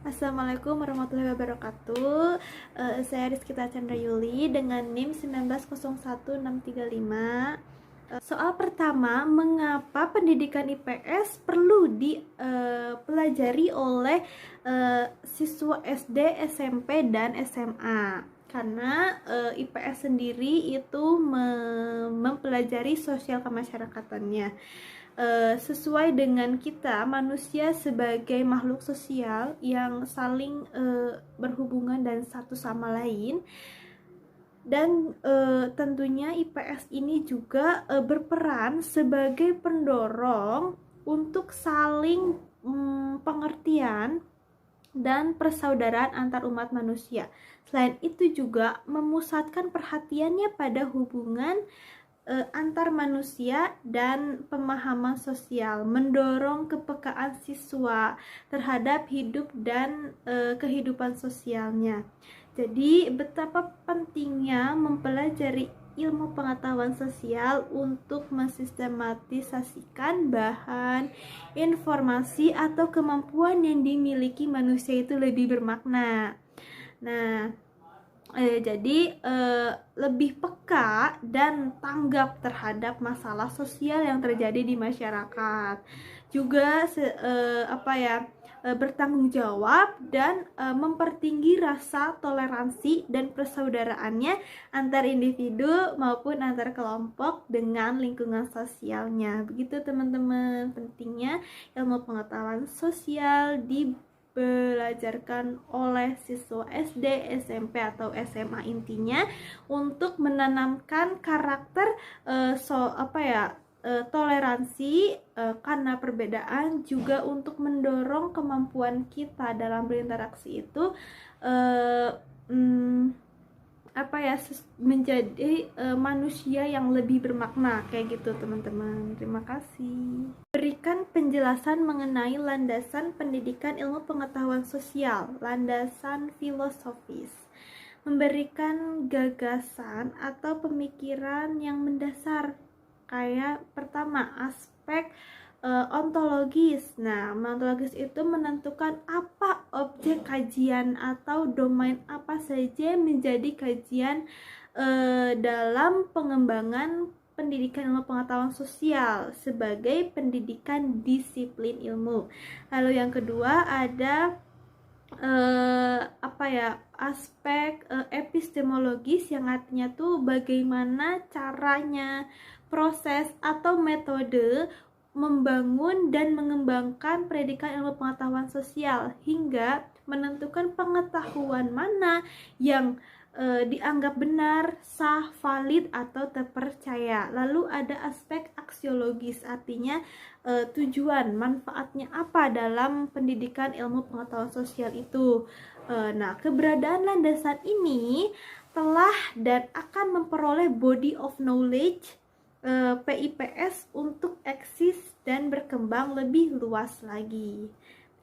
Assalamualaikum warahmatullahi wabarakatuh. Saya Rizkita Chandra Yuli dengan NIM 1901635. Soal pertama, mengapa pendidikan IPS perlu dipelajari oleh siswa SD, SMP, dan SMA? Karena IPS sendiri itu mempelajari sosial kemasyarakatannya. Sesuai dengan kita manusia sebagai makhluk sosial yang saling berhubungan dan satu sama lain, dan tentunya IPS ini juga berperan sebagai pendorong untuk saling pengertian dan persaudaraan antar umat manusia. Selain itu juga memusatkan perhatiannya pada hubungan antar manusia dan pemahaman sosial, mendorong kepekaan siswa terhadap hidup dan kehidupan sosialnya. Jadi betapa pentingnya mempelajari ilmu pengetahuan sosial untuk mensistematisasikan bahan, informasi, atau kemampuan yang dimiliki manusia itu lebih bermakna. Nah, jadi lebih peka dan tanggap terhadap masalah sosial yang terjadi di masyarakat. Juga bertanggung jawab dan mempertinggi rasa toleransi dan persaudaraannya antar individu maupun antar kelompok dengan lingkungan sosialnya. Begitu teman-teman, pentingnya ilmu pengetahuan sosial dibelajarkan oleh siswa SD, SMP, atau SMA, intinya untuk menanamkan karakter toleransi karena perbedaan, juga untuk mendorong kemampuan kita dalam berinteraksi itu menjadi manusia yang lebih bermakna, kayak gitu teman-teman. Terima kasih. Berikan penjelasan mengenai landasan pendidikan ilmu pengetahuan sosial, landasan filosofis. Memberikan gagasan atau pemikiran yang mendasar, kayak pertama aspek ontologis. Nah, ontologis itu menentukan apa objek kajian atau domain apa saja menjadi kajian dalam pengembangan pendidikan ilmu pengetahuan sosial sebagai pendidikan disiplin ilmu. Lalu yang kedua ada aspek epistemologis, yang artinya tuh bagaimana caranya, proses atau metode membangun dan mengembangkan pendidikan ilmu pengetahuan sosial hingga menentukan pengetahuan mana yang dianggap benar, sah, valid, atau terpercaya. Lalu ada aspek aksiologis, artinya tujuan, manfaatnya apa dalam pendidikan ilmu pengetahuan sosial itu. Nah, keberadaan landasan ini telah dan akan memperoleh body of knowledge PIPS untuk eksis dan berkembang lebih luas lagi.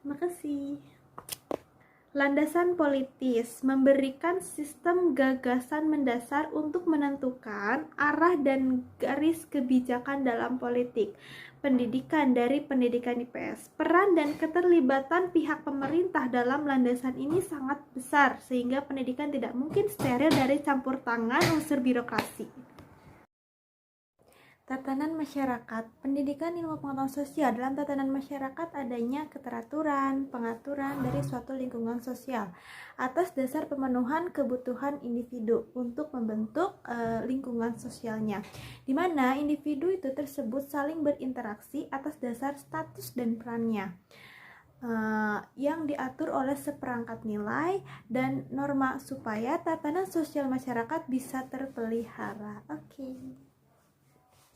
Terima kasih. Landasan politis memberikan sistem gagasan mendasar untuk menentukan arah dan garis kebijakan dalam politik pendidikan dari pendidikan IPS. Peran dan keterlibatan pihak pemerintah dalam landasan ini sangat besar, sehingga pendidikan tidak mungkin steril dari campur tangan unsur birokrasi. Tatanan masyarakat. Pendidikan ilmu pengetahuan sosial. Dalam tatanan masyarakat adanya keteraturan, pengaturan dari suatu lingkungan sosial atas dasar pemenuhan kebutuhan individu untuk membentuk lingkungan sosialnya, di mana individu itu tersebut saling berinteraksi atas dasar status dan perannya yang diatur oleh seperangkat nilai dan norma supaya tatanan sosial masyarakat bisa terpelihara. Oke.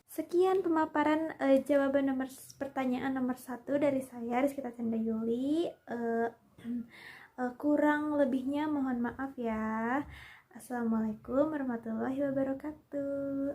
Sekian pemaparan jawaban pertanyaan nomor 1 dari saya, Rizkita Chandra Yuli. Kurang lebihnya mohon maaf ya. Assalamualaikum warahmatullahi wabarakatuh.